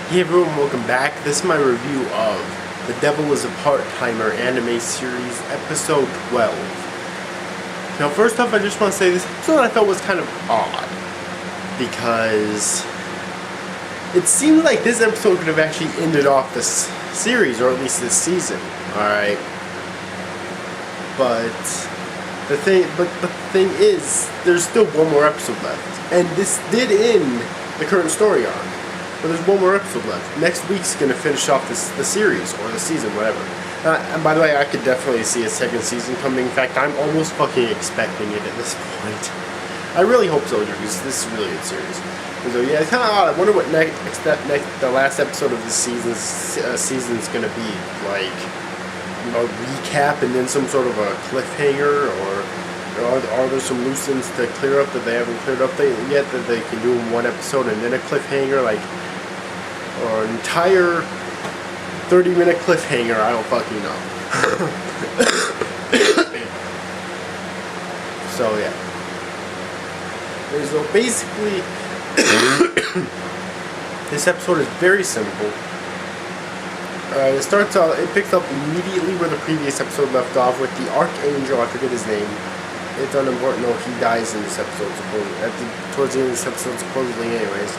Hey everyone, welcome back. This is my review of The Devil is a Part-Timer anime series, episode 12. Now first off, I just want to say this episode I thought was kind of odd. Because it seemed like this episode could have actually ended off this series, or at least this season. Alright. But the thing is, there's still one more episode left. And this did end the current story arc. But there's one more episode left. Next week's gonna finish off the series, or the season, whatever. And by the way, I could definitely see a second season coming. In fact, I'm almost fucking expecting it at this point. I really hope so, because this is really a good series. So yeah, it's kind of odd. I wonder what the last episode of the season's gonna be. Like, a recap and then some sort of a cliffhanger, or are there some loose ends to clear up that they haven't cleared up yet that they can do in one episode and then a cliffhanger, like, or an entire 30-minute cliffhanger? I don't fucking know. So yeah. So basically, this episode is very simple. It starts out, it picks up immediately where the previous episode left off with the Archangel. I forget his name. It's unimportant though. He dies in this episode, supposedly. Towards the end of this episode, supposedly, anyways.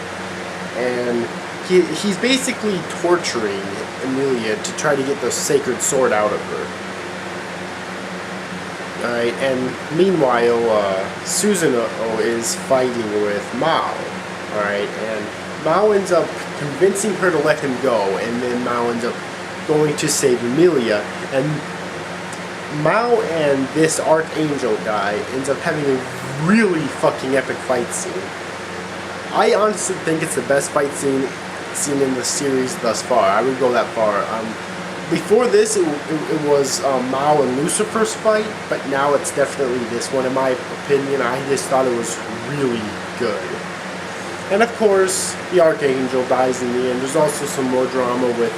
And he's basically torturing Emilia to try to get the sacred sword out of her. Alright, and meanwhile, Susanoo is fighting with Mao. Alright, and Mao ends up convincing her to let him go, and then Mao ends up going to save Emilia, and Mao and this Archangel guy ends up having a really fucking epic fight scene. I honestly think it's the best fight scene in the series thus far. I would go that far. Before this, it was Mao and Lucifer's fight, but now it's definitely this one. In my opinion, I just thought it was really good. And of course, the Archangel dies in the end. There's also some more drama with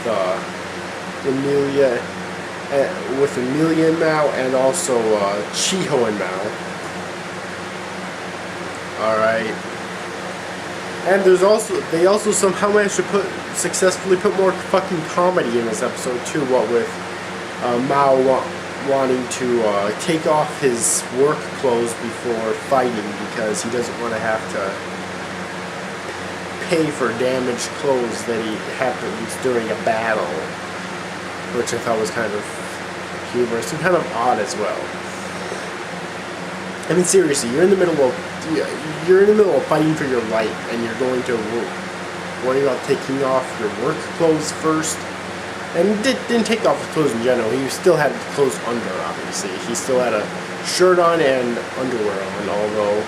Emilia and Mao, and also Chiho and Mao. Alright. And they also somehow managed to successfully put more fucking comedy in this episode too, what with Mao wanting to take off his work clothes before fighting because he doesn't want to have to pay for damaged clothes that he happens during a battle, which I thought was kind of humorous and kind of odd as well. I mean, seriously, you're in the middle of fighting for your life, and you're going to worry about taking off your work clothes first. And didn't take off his clothes in general. He still had clothes under, obviously. He still had a shirt on and underwear on, although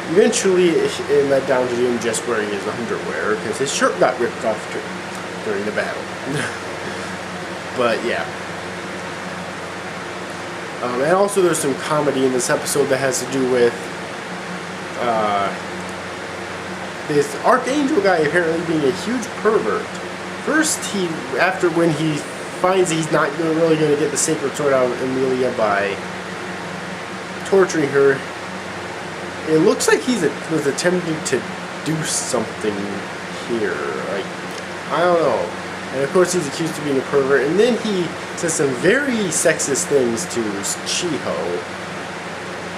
eventually it led down to him just wearing his underwear because his shirt got ripped off during the battle. But yeah. And also there's some comedy in this episode that has to do with this Archangel guy apparently being a huge pervert. First, when he finds he's not really going to get the sacred sword out of Emilia by torturing her, it looks like he was attempting to do something here. Like, I don't know. And of course he's accused of being a pervert, and then he says some very sexist things to Chiho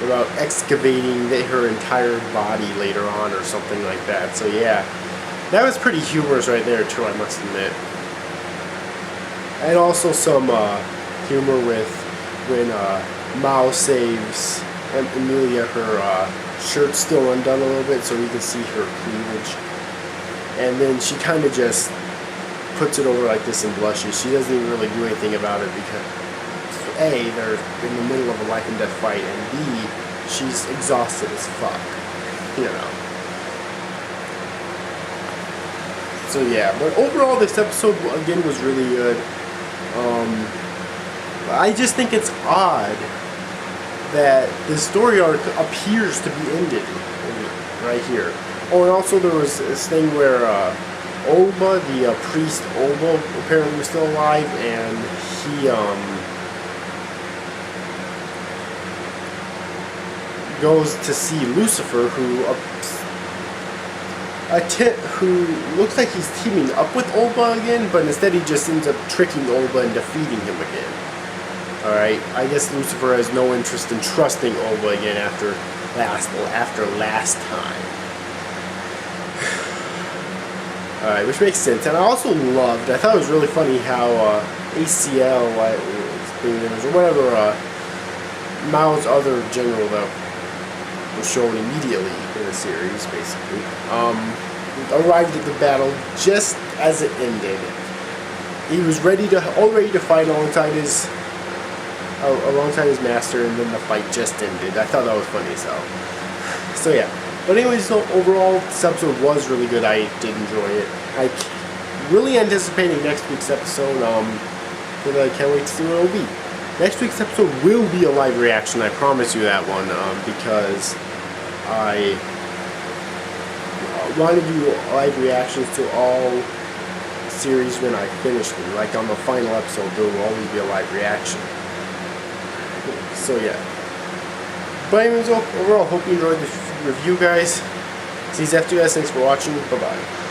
about excavating her entire body later on or something like that. So yeah, that was pretty humorous right there too, I must admit. And also some humor with when Mao saves Emilia, her shirt's still undone a little bit so we can see her cleavage. And then she kind of just puts it over like this and blushes. She doesn't even really do anything about it because A, they're in the middle of a life and death fight, and B, she's exhausted as fuck, you know. So yeah, but overall this episode again was really good. I just think it's odd that the story arc appears to be ended right here. Oh, and also there was this thing where Oba, the priest Oba, apparently was still alive, and he goes to see Lucifer, who who looks like he's teaming up with Olba again, but instead he just ends up tricking Olba and defeating him again. Alright, I guess Lucifer has no interest in trusting Olba again after last time. Alright, which makes sense. And I also I thought it was really funny how ACL, or whatever, Mao's other general that was shown immediately in the series, basically, arrived at the battle just as it ended. He was all ready to fight alongside his master, and then the fight just ended. I thought that was funny as hell. So yeah. But anyways, so overall, this episode was really good. I did enjoy it. I really anticipating next week's episode. But I can't wait to see what it will be. Next week's episode will be a live reaction. I promise you that one. Because I want to do live reactions to all series when I finish them. Like on the final episode, there will always be a live reaction. So yeah. But anyways, overall, hope you enjoyed this review, guys. See you after, guys. Thanks for watching. Bye bye.